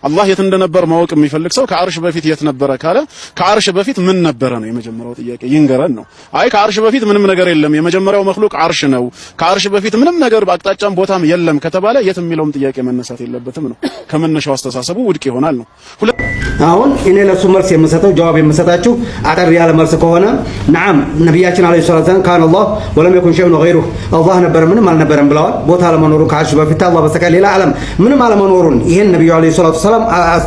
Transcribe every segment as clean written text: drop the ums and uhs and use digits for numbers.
አላህ የት እንደነበር ማወቅ የሚፈልግ ሰው ከአርሽ በፊት የት ነበረ ካለ ከአርሽ በፊት ምን ነበረ ነው የመጀመሪያው ጥያቄ፣ ይንገረን ነው። አይ ከአርሽ በፊት ምንም ነገር የለም የመጀመሪያው መክሉቅ አርሽ ነው፣ ከአርሽ በፊት ምንም ነገር በአቅጣጫም ቦታም የለም ከተባለ የት የሚለውም ጥያቄ መነሳት የለበትም ነው። ከመነሻው አስተሳሰቡ ውድቅ ይሆናል ነው። አሁን እኔ ለሱ መልስ የምሰጠው ጀዋብ የምሰጣችሁ አጠር ያለ መልስ ከሆነ ነዓም ነብያችን አለይሂ ሰላም ካን አላህ ወለም የኩን ሸይኡን ገይሩ አላህ ነበር ምንም አልነበረም ብለዋል። ቦታ ለመኖሩ ከአርሽ በፊት አላህ በስተቀር ሌላ ዓለም ምንም አለመኖሩን ይሄን ነብዩ አለይሂ ሰላም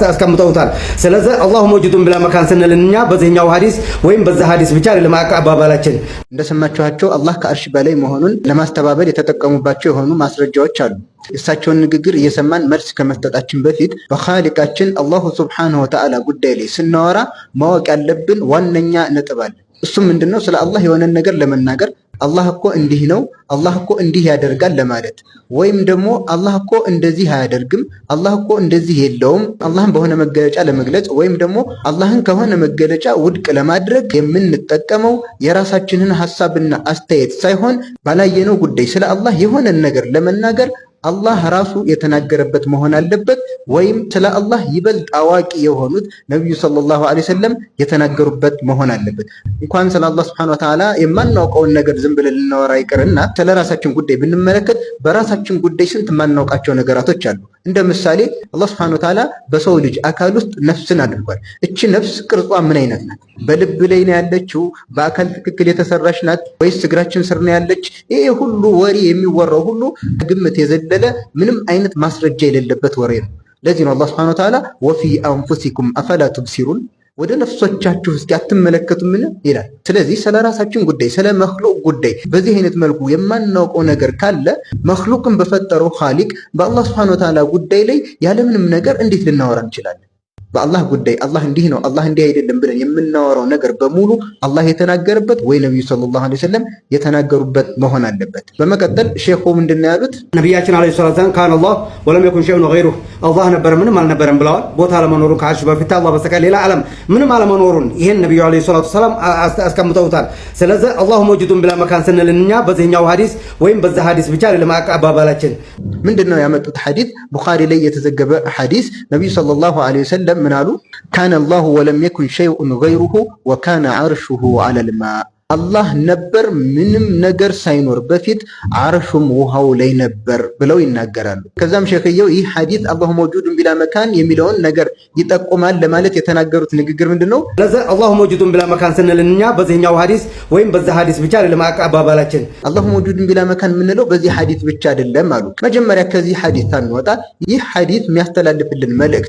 አስቀምጠውታል። ስለዚህ አላሁ መውጁዱን ብላ መካን ስንል እኛ በዚህኛው ሐዲስ ወይም በዛ ሐዲስ ብቻ ለማቀባበላችን እንደሰማችኋቸው አላህ ከአርሽ በላይ መሆኑን ለማስተባበል የተጠቀሙባቸው የሆኑ ማስረጃዎች አሉ። የእሳቸውን ንግግር እየሰማን መልስ ከመስጠታችን በፊት በኻሊቃችን አላሁ ሱብሓነሁ ወተዓላ ጉዳይ ላይ ስናወራ ማወቅ ያለብን ዋነኛ ነጥብ አለ። እሱም ምንድነው? ስለ አላህ የሆነን ነገር ለመናገር አላህ እኮ እንዲህ ነው፣ አላህ እኮ እንዲህ ያደርጋል ለማለት ወይም ደግሞ አላህ እኮ እንደዚህ አያደርግም፣ አላህ እኮ እንደዚህ የለውም አላህን በሆነ መገለጫ ለመግለጽ ወይም ደግሞ አላህን ከሆነ መገለጫ ውድቅ ለማድረግ የምንጠቀመው የራሳችንን ሐሳብና አስተያየት ሳይሆን ባላየነው ጉዳይ ስለ አላህ የሆነን ነገር ለመናገር አላህ ራሱ የተናገረበት መሆን አለበት። ወይም ስለ አላህ ይበልጥ አዋቂ የሆኑት ነብዩ ሰለላሁ ዐለይሂ ወሰለም የተናገሩበት መሆን አለበት። እንኳን ስለ አላህ ሱብሓነሁ ወተዓላ የማናውቀውን ነገር ዝም ብለን ልናወራ ይቅርና ስለ ራሳችን ጉዳይ ብንመለከት በራሳችን ጉዳይ ስንት የማናውቃቸው ነገራቶች አሉ። እንደ ምሳሌ አላህ ሱብሓነሁ ወተዓላ በሰው ልጅ አካል ውስጥ ነፍስን አድርጓል። እቺ ነፍስ ቅርጿ ምን አይነት ናት? በልብ ላይ ነው ያለችው? በአካል ትክክል የተሰራች ናት ወይስ እግራችን ስር ነው ያለች? ይሄ ሁሉ ወሬ የሚወራው ሁሉ ግምት የዘለለ ምንም አይነት ማስረጃ የሌለበት ወሬ ነው። ለዚህ ነው አላህ ሱብሓነሁ ወተዓላ ወፊ አንፉሲኩም አፈላ ቱብሲሩን ወደ ነፍሶቻችሁ እስኪ አትመለከቱምን ይላል። ስለዚህ ስለ ራሳችን ጉዳይ ስለ መክሉቅ ጉዳይ በዚህ አይነት መልኩ የማናውቀው ነገር ካለ መክሉቅን በፈጠረው ኻሊቅ በአላህ ሱብሓነሁ ወተዓላ ጉዳይ ላይ ያለምንም ነገር እንዴት ልናወራ እንችላለን? በአላህ ጉዳይ አላህ እንዲህ ነው አላህ እንዲህ አይደለም ብለን የምናወራው ነገር በሙሉ አላህ የተናገረበት ወይ ነብዩ ሰለላሁ ዐለይሂ ወሰለም የተናገሩበት መሆን አለበት። በመቀጠል ሼኹ ምንድነው ያሉት? ነብያችን አለይሂ ሰላም ካን አላህ ወለም የኩን ሸይኡን ገይሩ አላህ ነበር ምንም አልነበረም ብለዋል። ቦታ ለመኖሩ ከአርሽ በፊት አላህ በስተቀር ሌላ ዓለም ምንም አለመኖሩን ይሄን ነብዩ አለይሂ ሰላም አስቀምጠውታል። ስለዚህ አላሁ መውጁዱን ብላ መካን ስንል እኛ በዚህኛው ሐዲስ ወይም በዛ ሐዲስ ብቻ ለማቀባበላችን ምንድነው ያመጡት? ሐዲስ ቡኻሪ ላይ የተዘገበ ሐዲስ ነብዩ ሰለላሁ ዐለይሂ ወሰለም ምን አሉ? ካነ አላሁ ወለም የኩን ሸይኡን ገይሩሁ ወካነ ዐርሹሁ ዐለል ማ አላህ ነበር ምንም ነገር ሳይኖር በፊት አርሹም ውሃው ላይ ነበር ብለው ይናገራሉ። ከዛም ሸኺየው ይህ ሐዲስ አላሁ መውጁዱን ቢላ መካን የሚለውን ነገር ይጠቁማል ለማለት የተናገሩት ንግግር ምንድነው? ስለዚህ አላሁ መውጁዱን ቢላ መካን ስንል እኛ በዚህኛው ሐዲስ ወይም በዛ ሐዲስ ብቻ ለማቀባበላችን አላሁ መውጁዱን ቢላ መካን የምንለው በዚህ ሐዲስ ብቻ አይደለም አሉ። መጀመሪያ ከዚህ ሐዲስ ሳንወጣ ይህ ሐዲስ የሚያስተላልፍልን መልእክት